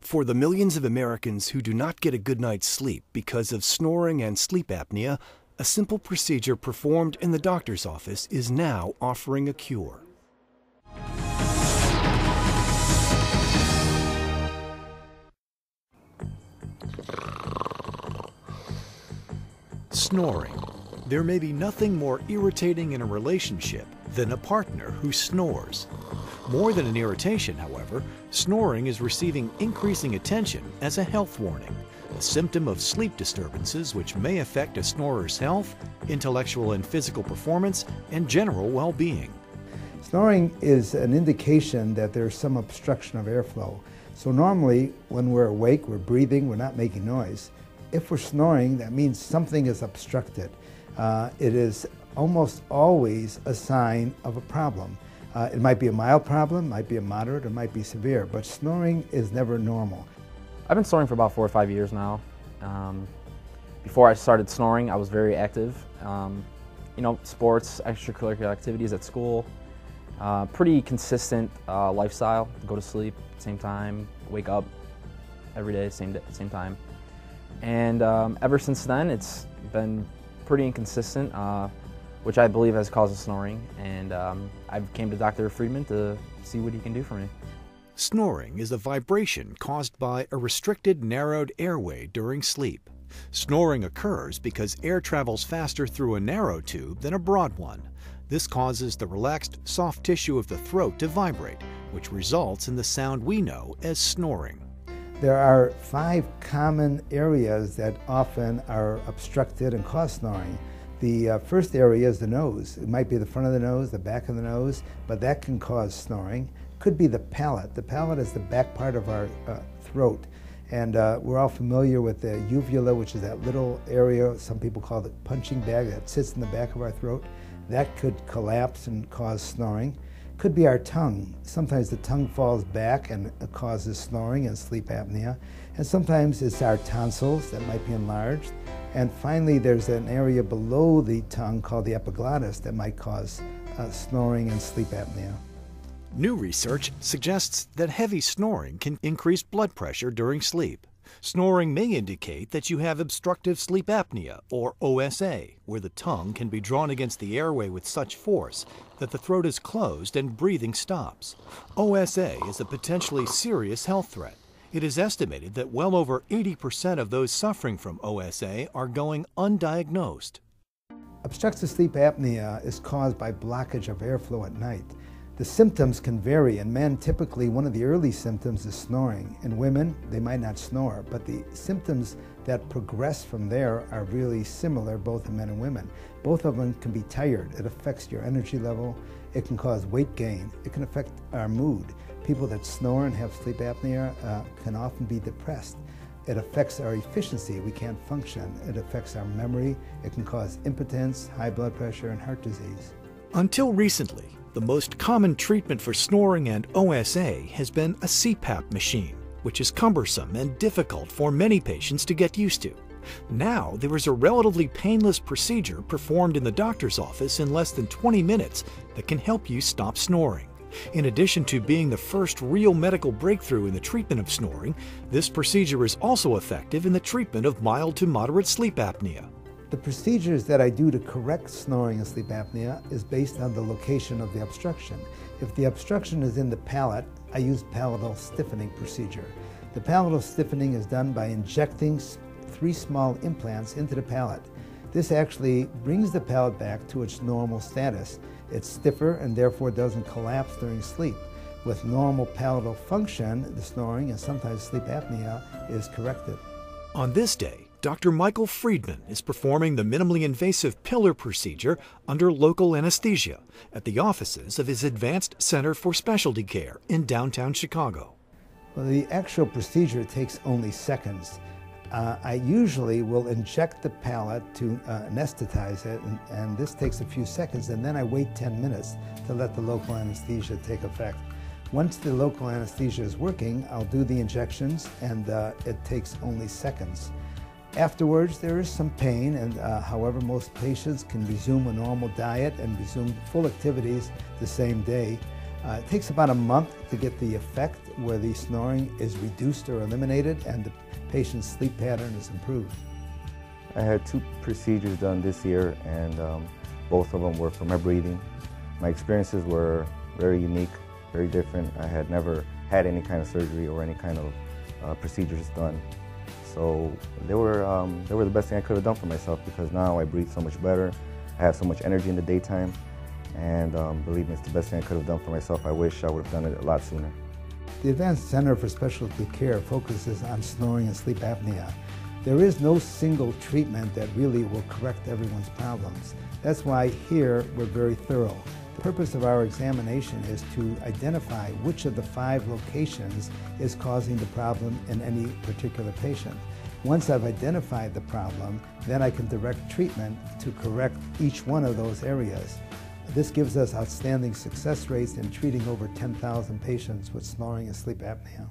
For the millions of Americans who do not get a good night's sleep because of snoring and sleep apnea, a simple procedure performed in the doctor's office is now offering a cure. Snoring. There may be nothing more irritating in a relationship than a partner who snores. More than an irritation, however, snoring is receiving increasing attention as a health warning, a symptom of sleep disturbances which may affect a snorer's health, intellectual and physical performance, and general well-being. Snoring is an indication that there's some obstruction of airflow. So normally, when we're awake, we're breathing, we're not making noise. If we're snoring, that means something is obstructed. It is almost always a sign of a problem. It might be a mild problem, might be a moderate, or might be severe, but snoring is never normal. I've been snoring for about 4 or 5 years now. Before I started snoring, I was very active. Sports, extracurricular activities at school, pretty consistent lifestyle. Go to sleep at the same time, wake up every day, same time. And ever since then, it's been pretty inconsistent, which I believe has caused the snoring. And I came to Dr. Friedman to see what he can do for me. Snoring is a vibration caused by a restricted, narrowed airway during sleep. Snoring occurs because air travels faster through a narrow tube than a broad one. This causes the relaxed, soft tissue of the throat to vibrate, which results in the sound we know as snoring. There are 5 common areas that often are obstructed and cause snoring. The first area is the nose. It might be the front of the nose, the back of the nose, but that can cause snoring. Could be the palate. The palate is the back part of our throat. And we're all familiar with the uvula, which is that little area, some people call it the punching bag, that sits in the back of our throat. That could collapse and cause snoring. Could be our tongue. Sometimes the tongue falls back and it causes snoring and sleep apnea. And sometimes it's our tonsils that might be enlarged. And finally, there's an area below the tongue called the epiglottis that might cause snoring and sleep apnea. New research suggests that heavy snoring can increase blood pressure during sleep. Snoring may indicate that you have obstructive sleep apnea, or OSA, where the tongue can be drawn against the airway with such force that the throat is closed and breathing stops. OSA is a potentially serious health threat. It is estimated that well over 80% of those suffering from OSA are going undiagnosed. Obstructive sleep apnea is caused by blockage of airflow at night. The symptoms can vary. In men, typically one of the early symptoms is snoring. In women, they might not snore, but the symptoms that progress from there are really similar, both in men and women. Both of them can be tired. It affects your energy level. It can cause weight gain. It can affect our mood. People that snore and have sleep apnea can often be depressed. It affects our efficiency. We can't function. It affects our memory. It can cause impotence, high blood pressure, and heart disease. Until recently, the most common treatment for snoring and OSA has been a CPAP machine, which is cumbersome and difficult for many patients to get used to. Now, there is a relatively painless procedure performed in the doctor's office in less than 20 minutes that can help you stop snoring. In addition to being the first real medical breakthrough in the treatment of snoring, this procedure is also effective in the treatment of mild to moderate sleep apnea. The procedures that I do to correct snoring and sleep apnea is based on the location of the obstruction. If the obstruction is in the palate, I use palatal stiffening procedure. The palatal stiffening is done by injecting 3 small implants into the palate. This actually brings the palate back to its normal status. It's stiffer and therefore doesn't collapse during sleep. With normal palatal function, the snoring and sometimes sleep apnea is corrected. On this day, Dr. Michael Friedman is performing the minimally invasive pillar procedure under local anesthesia at the offices of his Advanced Center for Specialty Care in downtown Chicago. Well, the actual procedure takes only seconds. I usually will inject the palate to anesthetize it, and this takes a few seconds, and then I wait 10 minutes to let the local anesthesia take effect. Once the local anesthesia is working, I'll do the injections, and it takes only seconds. Afterwards, there is some pain, and however, most patients can resume a normal diet and resume full activities the same day. It takes about a month to get the effect where the snoring is reduced or eliminated and the patient's sleep pattern is improved. I had 2 procedures done this year, and both of them were for my breathing. My experiences were very unique, very different. I had never had any kind of surgery or any kind of procedures done. So they were the best thing I could have done for myself, because now I breathe so much better. I have so much energy in the daytime, and believe me, it's the best thing I could have done for myself. I wish I would have done it a lot sooner. The Advanced Center for Specialty Care focuses on snoring and sleep apnea. There is no single treatment that really will correct everyone's problems. That's why here we're very thorough. The purpose of our examination is to identify which of the 5 locations is causing the problem in any particular patient. Once I've identified the problem, then I can direct treatment to correct each one of those areas. This gives us outstanding success rates in treating over 10,000 patients with snoring and sleep apnea.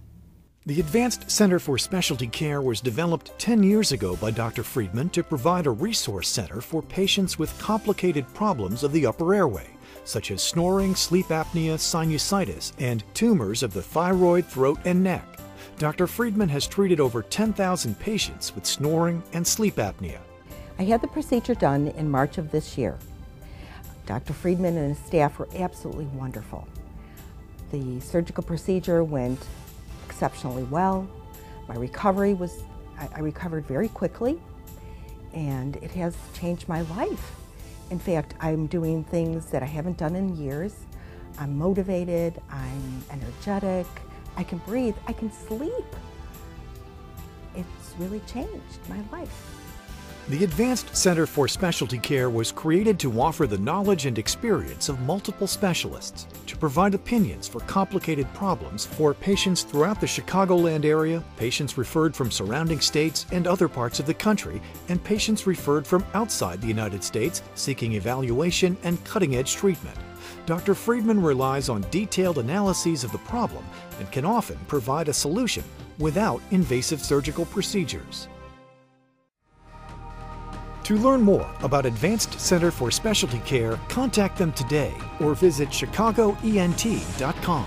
The Advanced Center for Specialty Care was developed 10 years ago by Dr. Friedman to provide a resource center for patients with complicated problems of the upper airway, such as snoring, sleep apnea, sinusitis, and tumors of the thyroid, throat, and neck. Dr. Friedman has treated over 10,000 patients with snoring and sleep apnea. I had the procedure done in March of this year. Dr. Friedman and his staff were absolutely wonderful. The surgical procedure went exceptionally well. My recovery was, I recovered very quickly, and it has changed my life. In fact, I'm doing things that I haven't done in years. I'm motivated, I'm energetic, I can breathe, I can sleep. It's really changed my life. The Advanced Center for Specialty Care was created to offer the knowledge and experience of multiple specialists to provide opinions for complicated problems for patients throughout the Chicagoland area, patients referred from surrounding states and other parts of the country, and patients referred from outside the United States seeking evaluation and cutting-edge treatment. Dr. Friedman relies on detailed analyses of the problem and can often provide a solution without invasive surgical procedures. To learn more about Advanced Center for Specialty Care, contact them today or visit chicagoent.com.